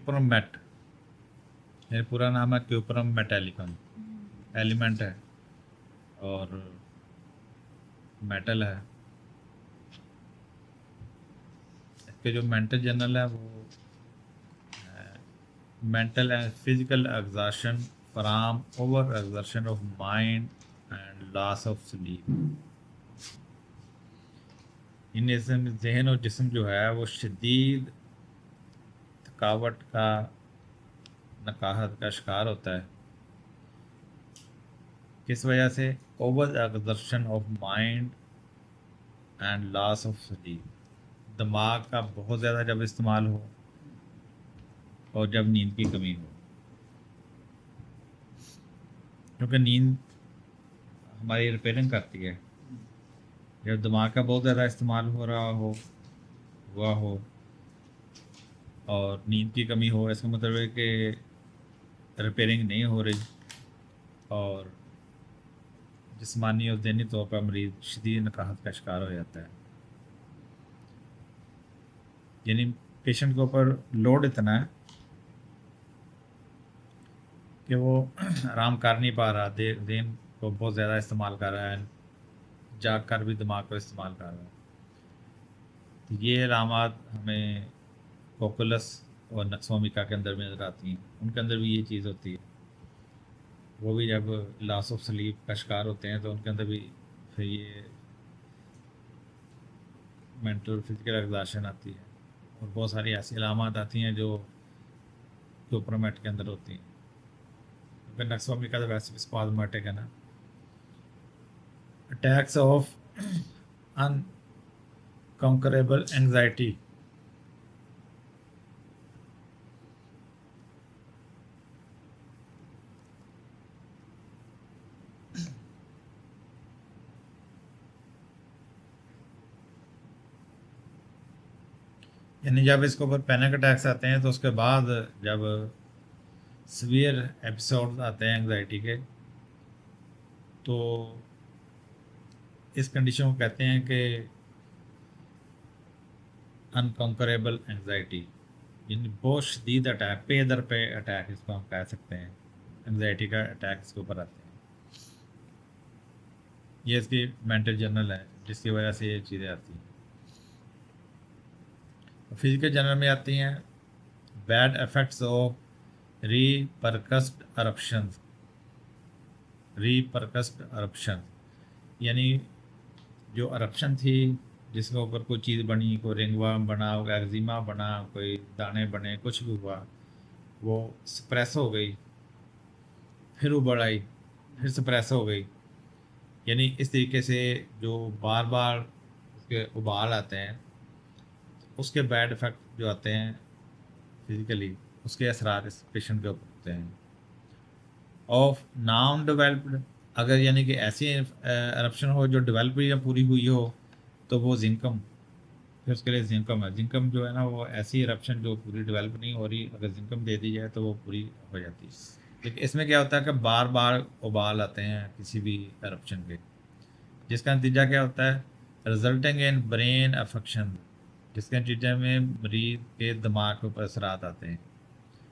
क्यूपरमेट, ये पूरा नाम है क्यूपरम मेटालिकम, एलिमेंट है और मेटल है। इसके जो मेंटल जनरल है वो mental and physical exhaustion from over exertion of mind and loss of sleep. इन जहन और जिस्म जो है वो शदीद थकावट का, नकाहत का शिकार होता है। किस वजह से? Over exertion of mind and loss of sleep. दिमाग का बहुत ज़्यादा जब इस्तेमाल हो और जब नींद की कमी हो, क्योंकि नींद हमारी रिपेयरिंग करती है। जब दिमाग का बहुत ज़्यादा इस्तेमाल हो रहा हो, हुआ हो और नींद की कमी हो, इसका मतलब है कि रिपेयरिंग नहीं हो रही और जिस्मानी और ज़हनी तौर पर मरीज़ शदीद नकाहत का शिकार हो जाता है। यानी पेशेंट के ऊपर लोड इतना है कि वो आराम कर नहीं पा रहा, देन को बहुत ज़्यादा इस्तेमाल कर रहा है, जाग कर भी दिमाग को इस्तेमाल कर रहा है। तो ये अलामात हमें कोकुलस और नक्सोमिका के अंदर में नजर आती हैं। उनके अंदर भी ये चीज़ होती है। वो भी जब लॉस ऑफ स्लीप का शिकार होते हैं तो उनके अंदर भी फिर ये मेंटल फिजिकल एग्जॉशन आती है और बहुत सारी ऐसी अलामात आती हैं जो सुपरमेट के अंदर होती हैं। क्योंकि नक्सोमिका तो वैसे भी स्पाज्मेटिक है ना। Attacks of unconquerable anxiety. यानी जब इसके ऊपर पैनिक अटैक्स आते हैं तो उसके बाद जब सीवियर एपिसोड आते हैं एंग्जाइटी के, तो इस कंडीशन को कहते हैं कि अनकंकरेबल एंग्जाइटी। यानी बहुत शदीद अटैक, पे दर पे अटैक इसको हम कह सकते हैं। एंग्जाइटी का अटैक इसके ऊपर आते हैं। ये इसकी मेंटल जर्नल है जिसकी वजह से ये चीज़ें आती हैं। फिजिकल जर्नल में आती हैं bad effects of repercussed eruption. Repercussed eruption यानी जो अरप्शन थी जिसके ऊपर कोई चीज़ बनी, कोई रिंगवर्म बना, एक्जिमा बना, कोई दाने बने, कुछ भी हुआ, वो सप्रेस हो गई, फिर उबड़ आई, फिर सप्रेस हो गई। यानी इस तरीके से जो बार बार उसके उबाल आते हैं, उसके बैड इफ़ेक्ट जो आते हैं फिज़िकली, उसके असरार इस पेशेंट के ऊपर होते हैं। ऑफ नॉन डेवलप्ड, अगर यानी कि ऐसी eruption हो जो डेवलप या पूरी हुई हो तो वो जिंकम, फिर उसके लिए जिंकम है। जिंकम जो है ना वो ऐसी eruption जो पूरी डेवलप नहीं हो रही, अगर जिंकम दे दी जाए तो वो पूरी हो जाती है। लेकिन इसमें क्या होता है कि बार बार उबाल आते हैं किसी भी eruption के, जिसका नतीजा क्या होता है? रिजल्टिंग इन ब्रेन अफेक्शन, जिसके नतीजे में मरीज के दिमाग के ऊपर असरात आते हैं।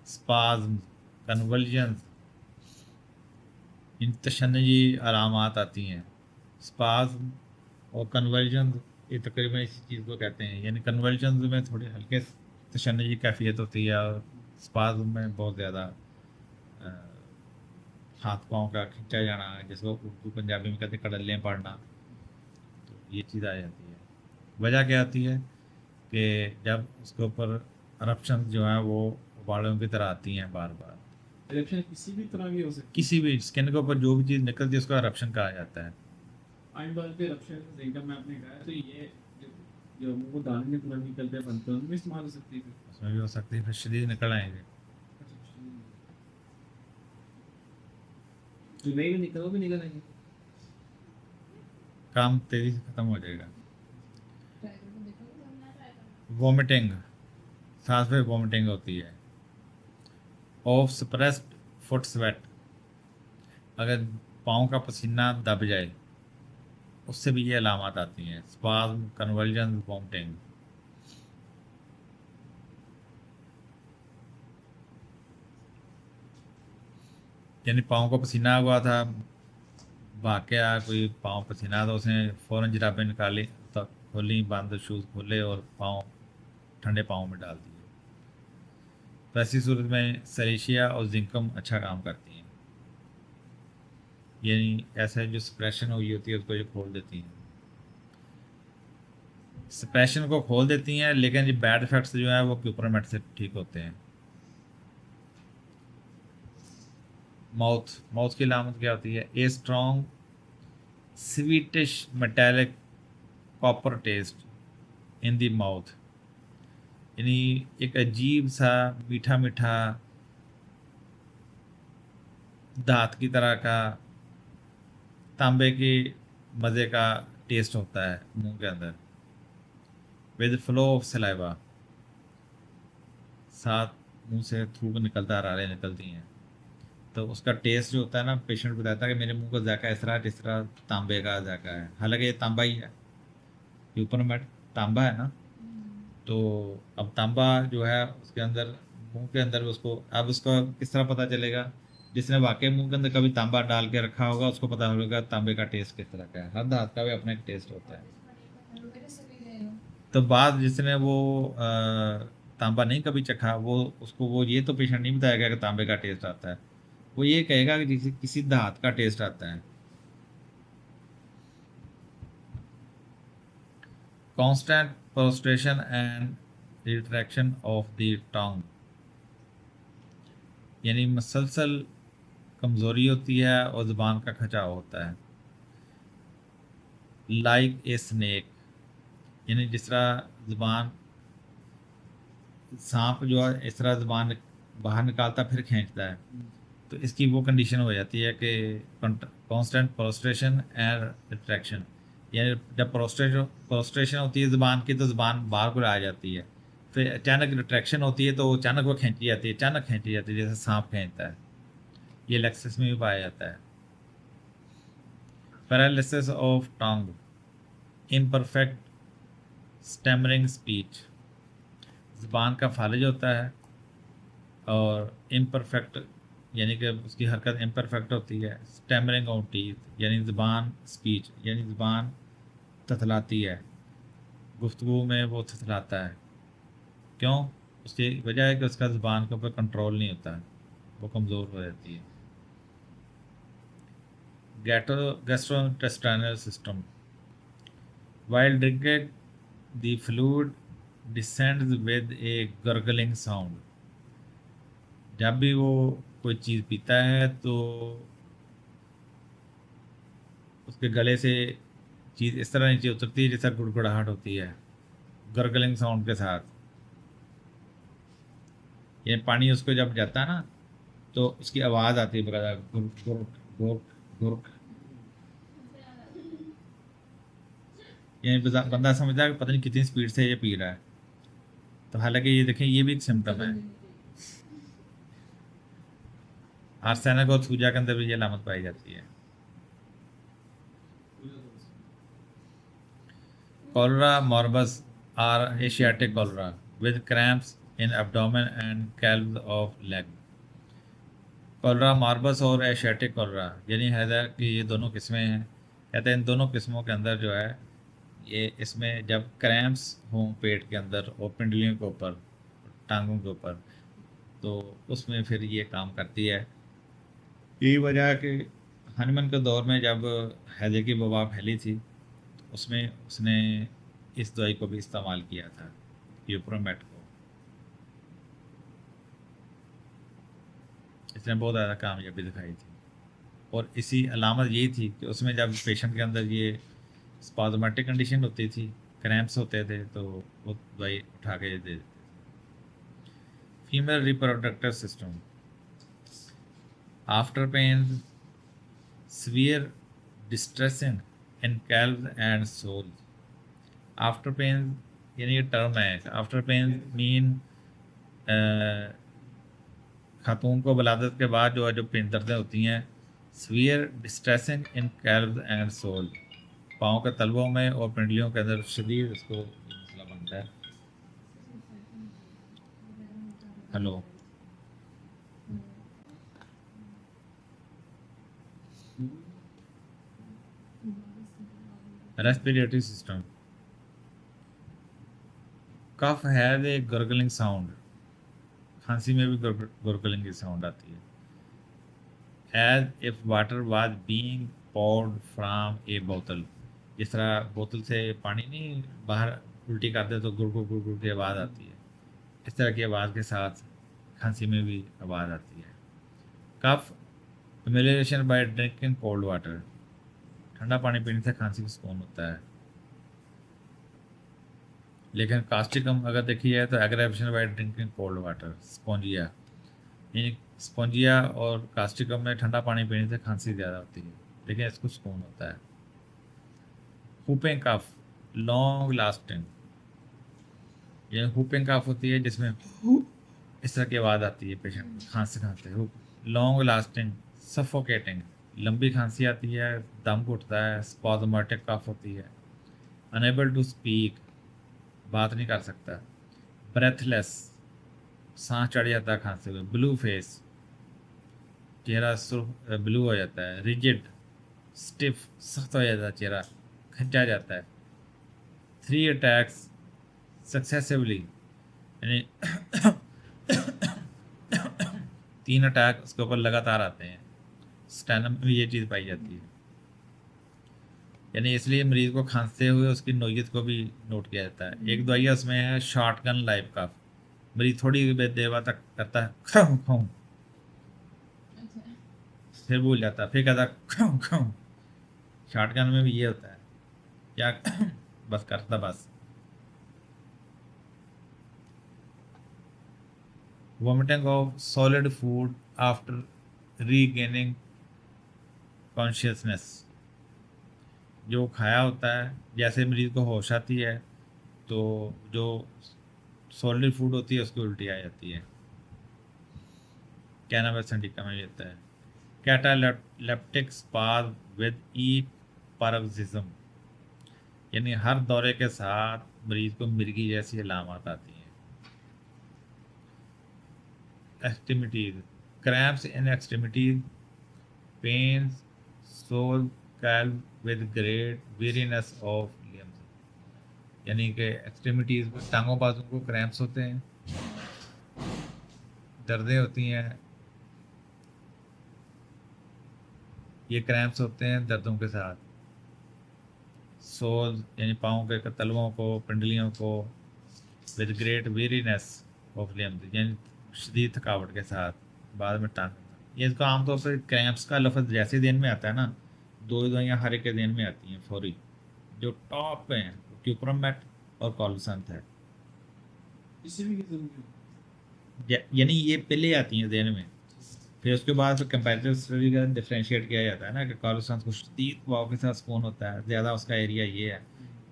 स्पाज्म, कन्वल्जन्स, इन तशन्नुई अलामात आती हैं। स्पाज्म और कन्वर्जन ये तकरीबन इसी चीज़ को कहते हैं। यानी कन्वर्जन में थोड़ी हल्के तशन्नुई कैफियत होती है और स्पाज्म में बहुत ज़्यादा हाथ पाँव का खींचा जाना, जिसको उर्दू पंजाबी में कहते हैं कड़ल्ले पड़ना, तो ये चीज़ आ जाती है। वजह क्या आती है कि जब उसके ऊपर eruptions जो है वो उबालों की तरह आती हैं बार बार। इरेप्शन किसी भी तरह की हो सकती किसी भी स्किन के ऊपर जो भी चीज़ निकलती है उसका eruption कहा जाता है। है। आम तौर पे इरेप्शन जिंकम में आपने कहा है, तो ये जो मुंह को दाने निकल निकलते हैं बनते हैं उनमें इस्तेमाल हो सकती है। उसमें भी हो सकती है, फिर शरीर निकल आएंगे। जो नहीं भी निकल वो भी निकल आएंगे। काम तेज़ी से ख़त्म हो जाएगा। वोमिटिंग, सांस में वोमिटिंग होती है। ऑफ सप्रेस्ड फुट स्वेट, अगर पाँव का पसीना दब जाए उससे भी ये अलामत आती हैं। Spasm, convulsion, vomiting. यानी पाँव को पसीना हुआ था, वाकया कोई पाँव पसीना, तो उसने फ़ौरन जुराबें निकाली, तो खोली, बंद शूज़ खोले और पाँव ठंडे पाँव में डाल दिए। तो ऐसी सूरत में सलीशिया और जिंकम अच्छा काम करती हैं, यानी ऐसा जो सप्रेशन हुई होती है उसको जो खोल देती हैं, सप्रेशन को खोल देती हैं, लेकिन ये बैड इफेक्ट्स जो है वो प्यूपरमेंट से ठीक होते हैं। माउथ, माउथ की अलामत क्या होती है? A strong sweetish metallic copper taste in the mouth, यानी एक अजीब सा मीठा मीठा दांत की तरह का तांबे के मज़े का टेस्ट होता है मुंह के अंदर, विद फ्लो ऑफ सलाइवा, साथ मुंह से थूक निकलता, रालें निकलती हैं। तो उसका टेस्ट जो होता है ना, पेशेंट बताता है कि मेरे मुंह का जायका इस तरह जिस तरह तांबे का जायका है, हालांकि ये तांबा ही है, ऊपर में तांबा है ना। तो अब तांबा जो है उसके अंदर, मुंह के अंदर उसको, अब उसका किस तरह पता चलेगा? जिसने वाकई मुंह के अंदर कभी तांबा डाल के रखा होगा उसको पता होगा तांबे का टेस्ट किस तरह का है। हर धात का भी अपना एक टेस्ट होता है। तो बाद जिसने वो तांबा नहीं कभी चखा, वो उसको वो ये तो पेशेंट नहीं बताएगा कि तांबे का टेस्ट आता है, वो ये कहेगा कि किसी किसी धात का टेस्ट आता है। Constant prostration and retraction of the tongue, यानी मसलसल कमज़ोरी होती है और ज़ुबान का खचाव होता है। लाइक ए स्नेक, यानी जिस तरह ज़ुबान, सांप जो है इस तरह ज़ुबान बाहर निकालता फिर खींचता है, तो इसकी वो कंडीशन हो जाती है कि कांस्टेंट प्रोस्ट्रेशन एंड रिट्रैक्शन, यानी जब प्रोस्ट्रेशन होती है ज़ुबान की तो ज़ुबान बाहर को आ जाती है, फिर अचानक रिट्रैक्शन होती है तो अचानक वो खींची जाती है, अचानक खींची जाती है जैसे सांप खींचता है। ये लेक्सिस में भी पाया जाता है। Paralysis of tongue, imperfect stammering speech, ज़ुबान का फालिज होता है और इम्परफेक्ट, यानी कि उसकी हरकत इम्परफेक्ट होती है। स्टैमरिंग ऑफ टीथ, यानी ज़ुबान स्पीच, यानी ज़ुबान थथलाती है, गुफ्तगू में वो थथलाता है। क्यों? उसकी वजह है कि उसका ज़ुबान के ऊपर कंट्रोल नहीं होता है, वो कमज़ोर हो जाती है। Gastrointestinal system, while drinking the fluid descends with a gurgling sound, जब भी वो कोई चीज़ पीता है तो उसके गले से चीज़ इस तरह नीचे उतरती है जैसा गुड़गुड़ाहट होती है, गरगलिंग साउंड के साथ। ये पानी उसको जब जाता है ना तो उसकी आवाज़ आती है बकायदा, गुर्क गुर्क गुर्क गुर्क, यानी बंदा समझता है कि पता नहीं कितनी स्पीड से ये पी रहा है। तो हालांकि ये देखें, ये भी एक सिम्टम है। आर्सेनिक और सूजा के अंदर भी ये अलामत पाई जाती है। Cholera morbus or Asiatic cholera with cramps in abdomen and calves of leg. Cholera morbus और एशियाटिक कॉलरा, यानी है कि ये दोनों किस्में हैं। कहते हैं इन दोनों किस्मों के अंदर जो है, ये इसमें जब क्रैम्प्स हों पेट के अंदर और पिंडलियों के ऊपर, टांगों के ऊपर, तो उसमें फिर ये काम करती है। यही वजह है कि हनीमन के दौर में जब हैजे की वबा फैली थी तो उसमें उसने इस दवाई को भी इस्तेमाल किया था, यूप्रोमेट को। इसने बहुत ज़्यादा कामयाबी दिखाई थी, और इसी अलामत यही थी कि उसमें जब पेशेंट के अंदर ये स्पाज़मेटिक कंडीशन होती थी, क्रैम्प्स होते थे, तो वो दवाई उठा के दे देते थे। Female reproductive system, after pain severe distressing in calves and soles. After pain, यानी ये टर्म है, आफ्टर पेन मीन खातून को वलादत के बाद जो है जो पेन दर्दें होती हैं। Severe distressing in calves and sole, पाँव के तलवों में और पिंडलियों के अंदर शदीद इसको मसला बनता है। Hello, respiratory system, cough has a gargling sound, खांसी में भी गर्गलिंग की साउंड आती है। As if water was being poured from a बोतल, जिस तरह बोतल से पानी नहीं बाहर उल्टी करते तो गुड़ गुड़ गुड़ गुड़ की आवाज़ आती है, इस तरह की आवाज़ के साथ खांसी में भी आवाज़ आती है। कफ एमेलिएशन बाय ड्रिंकिंग कोल्ड वाटर, ठंडा पानी पीने से खांसी का सुकून होता है। लेकिन कास्टिकम अगर देखी जाए तो aggravation by drinking cold water, spongia, यानी स्पोंजिया और कास्टिकम में ठंडा पानी पीने से खांसी ज़्यादा होती है, लेकिन इसको सुकून होता है। हुपिंग कफ, लॉन्ग लास्टिंग, ये हुपिंग कफ होती है जिसमें इस तरह की आवाज़ आती है पेशेंट खांसते खांसते, लॉन्ग लास्टिंग, सफोकेटिंग, लंबी खांसी आती है, दम घुटता है, स्पॉज़मेटिक कफ होती है, अनेबल टू स्पीक, बात नहीं कर सकता, ब्रेथलेस, सांस चढ़ जाता है खांसते हुए, ब्लू फेस, चेहरा सुर्ख ब्लू हो जाता है, रिजिड, स्टिफ, सख्त हो जाता है चेहरा, खिंचा जाता है, 3 अटैक्स सक्सेसिवली, यानी 3 अटैक उसके ऊपर लगातार आते हैं। स्टैनम में ये चीज़ पाई जाती है, यानी इसलिए मरीज़ को खांसते हुए उसकी नोयत को भी नोट किया जाता है। एक दवाइया उसमें है शॉटगन लाइफ कफ, मरीज थोड़ी देर बाद तक करता है खाऊं खाऊं, फिर भूल जाता है, फिर कहता है खाऊं खाऊं। शॉटगन में भी ये होता है, क्या बस करता बस। Vomiting of solid food after regaining consciousness, जो खाया होता है जैसे मरीज को होश आती है तो जो सॉलिड फूड होती है उसकी उल्टी आ जाती है। कैनाबिस इंडिका में होता है। कैटालेप्टिक स्पाज़ विद ई पैरोक्सिज्म, यानी हर दौरे के साथ मरीज को मिर्गी जैसी अलामत आती हैं। Extremities, cramps in extremities, pains, sole calf with great weariness of limbs, यानी कि एक्सट्रीमिटीज में टांगों बाजू को क्रैम्प्स होते हैं, दर्दें होती हैं, ये क्रैम्प्स होते हैं दर्दों के साथ। सोल यानी पाँव के तलवों को, पिंडलियों को, with great weariness of limbs, यानी शदीद थकावट के साथ, बाद में टांग, ये इसको आमतौर पर क्रैम्प्स का लफ्ज़ जैसे दिन में आता है ना, 2 दवाइयाँ हर एक के दिन में आती हैं फौरी, जो टॉप पे हैं क्यूप्रमेट और कॉलसंथ है, किसी भी किस्म की यानी ये पहले आती हैं दिन में, फिर उसके बाद फिर कंपैरेटिव स्टडी का डिफरेंशिएट किया जाता है ना कि कॉलसंथ को शदीद दबाव के साथ सुकून होता है, ज़्यादा उसका एरिया ये है,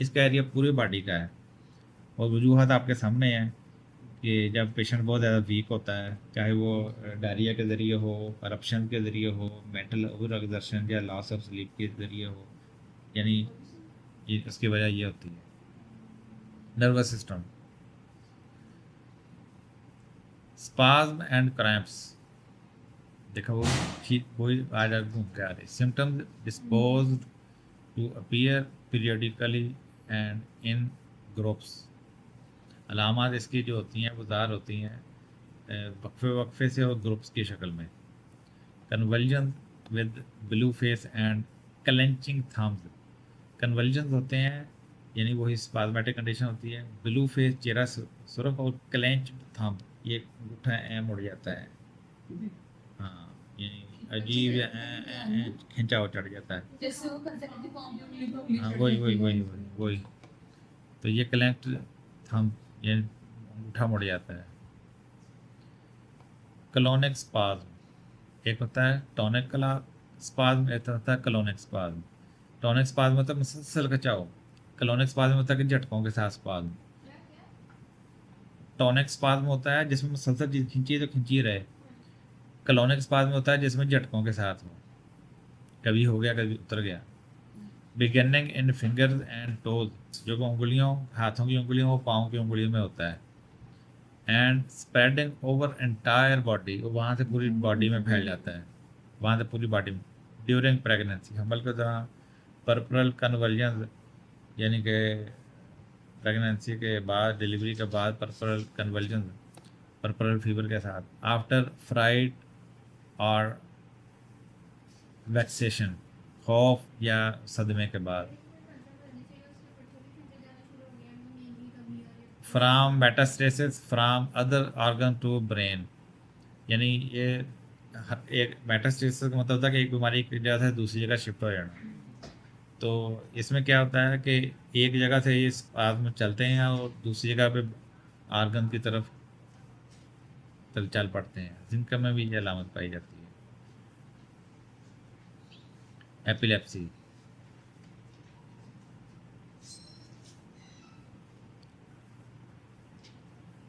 इसका एरिया पूरी बॉडी का है। और वजूहत आपके सामने हैं कि जब पेशेंट बहुत ज़्यादा वीक होता है, चाहे वो डायरिया के ज़रिए हो, करप्शन के ज़रिए हो, मेंटल ओवर एक्सर्शन या लॉस ऑफ स्लीप के ज़रिए हो, यानी ये उसकी वजह ये होती है। Nervous system, spasm and cramps, देखो वो ठीक वही आज घूम के आ रही। Symptoms disposed to appear periodically and in groups, अलामात इसकी जो होती हैं वो ज़ाहिर होती हैं वक्फे वक्फे से और ग्रुप्स की शक्ल में। Convulsion with blue face and clenching thumbs, convulsion होते हैं यानी वही स्पाज्मेटिक कंडीशन होती है, ब्लू फेस चेहरा सुर्ख और क्लेंच थंब, ये अंगूठा मुड़ जाता है, हाँ यानी अजीब खिंचा हो चढ़ जाता है, जैसे वो कंसेप्टिव फॉर्म में उंगली हाँ वही तो ये क्लेंच थंब ये अंगूठा मुड़ जाता है। कलोनिक स्पाज्म, एक होता है टॉनिक स्पाज्म, एक होता है कलोनिक स्पाज्म। टॉनिक स्पाज्म मतलब मुसलसल खिंचाव, कलोनिक स्पाज्म होता है कि झटकों के साथ स्पाज्म। टॉनिक स्पाज्म होता है जिसमें मुसलसल चीज खिंची तो खिंची रहे, कलोनिक स्पाज्म होता है जिसमें झटकों के साथ हो, कभी हो गया कभी उतर गया। Beginning in fingers and toes, जो उंगलियों, हाथों की उंगलियों और पाँव की उंगलियों में होता है। And spreading over entire body, वो वहाँ से पूरी बॉडी में फैल जाता है, वहाँ से पूरी बॉडी में। ड्यूरिंग प्रेगनेंसी, हमल के दौरान पर्परल कन्वर्जन यानी कि प्रेगनेंसी के बाद, डिलीवरी के बाद पर्परल कन्वर्जन, पर्परल फीवर के साथ, आफ्टर फ्राइड और वैक्सेशन, खौफ या सदमे के बाद, from metastasis from other organ to brain, यानी ये एक मेटास्टेसिस का मतलब था कि एक बीमारी एक जगह से दूसरी जगह शिफ्ट हो जाना। तो इसमें क्या होता है कि एक जगह से इस आदमी चलते हैं और दूसरी जगह पे आर्गन की तरफ चल पड़ते हैं, जिनका में भी ये अलामत पाई जाती है। Epilepsy,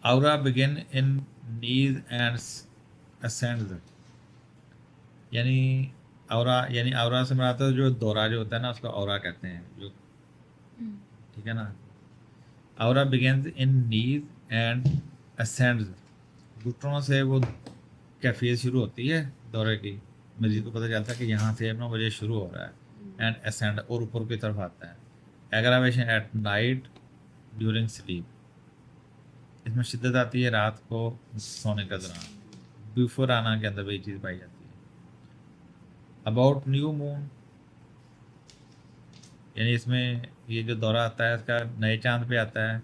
aura begin in knees and ascends, यानी आउरा से मराता है जो दौरा जो होता है ना, उसको औरा कहते हैं जो, ठीक है ना। Aura begins in knees and ascends, घुटनों से वो कैफियत शुरू होती है दौरे की, मरीज को पता चलता है कि यहाँ से अपना मुझे शुरू हो रहा है, एंड असेंड और ऊपर की तरफ आता है। Aggravation at night during sleep, इसमें शिद्दत आती है रात को सोने के दौरान, बिफोर आना के अंदर भी ये चीज़ पाई जाती है। अबाउट न्यू मून, यानी इसमें ये जो दौरा आता है इसका नए चांद पे आता है।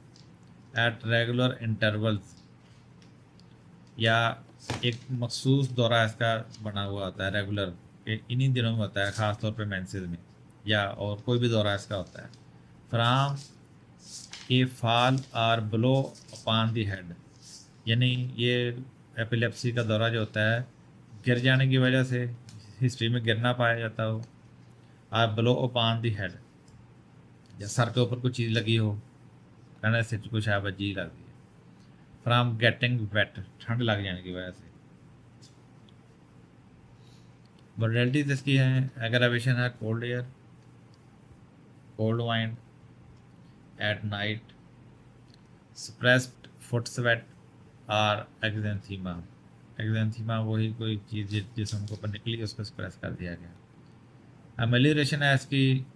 एट रेगुलर इंटरवल्स, या एक मखसूस दौरा इसका बना हुआ होता है रेगुलर, इन्हीं दिनों में होता है, ख़ास तौर पे मेंसेस में, या और कोई भी दौरा इसका होता है। From a fall or blow upon the head, यानी ये एपिलेप्सी का दौरा जो होता है गिर जाने की वजह से, हिस्ट्री में गिरना पाया जाता हो, or blow upon the head, या सर के ऊपर कुछ चीज़ लगी हो, कहने से कुछ है बजी लगती है। फ्राम गेटिंग वेट, ठंड लग जाने की वजह से। मॉडलिटीज इसकी हैं, एग्रावेशन है cold air, cold wine at night, suppressed foot sweat और एक्जेंथीमा। एक्जेंथीमा वही कोई चीज़ जिसम के ऊपर निकली उसको सप्रेस कर दिया गया। अमेलियोरेशन है इसकी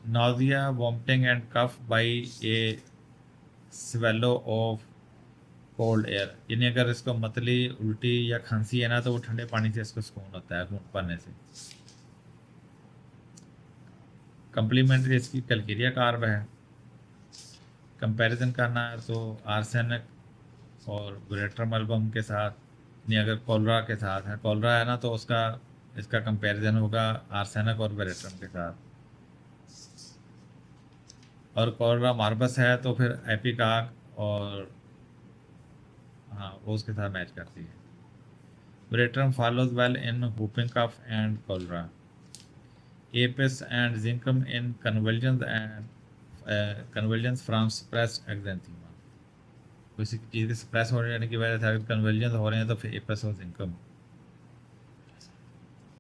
nausea, vomiting and cough by a swallow of cold air, यानी अगर इसको मतली उल्टी या खांसी है ना तो वो ठंडे पानी से इसको सुकून होता है घूंट पड़ने से। कम्प्लीमेंट्री इसकी कैलकेरिया कार्ब है। कंपैरिजन करना है तो आर्सेनिक और वेरेट्रम एल्बम के साथ, यानी अगर कोलरा के साथ है, कोलरा है ना तो उसका इसका कंपैरिजन होगा आर्सेनिक और वेरेट्रम के साथ, और कोलरा मार्बस है तो फिर एपिकाक और हाँ वो उसके साथ मैच करती है। Veratrum follows well in whooping cough and cholera. Apis and zincum in convulsions and convulsions from suppressed exanthema, किसी चीज़ के सप्रेस होने की वजह से अगर कन्वर्जन हो रहे हैं तो फिर एपिस और जिंकम।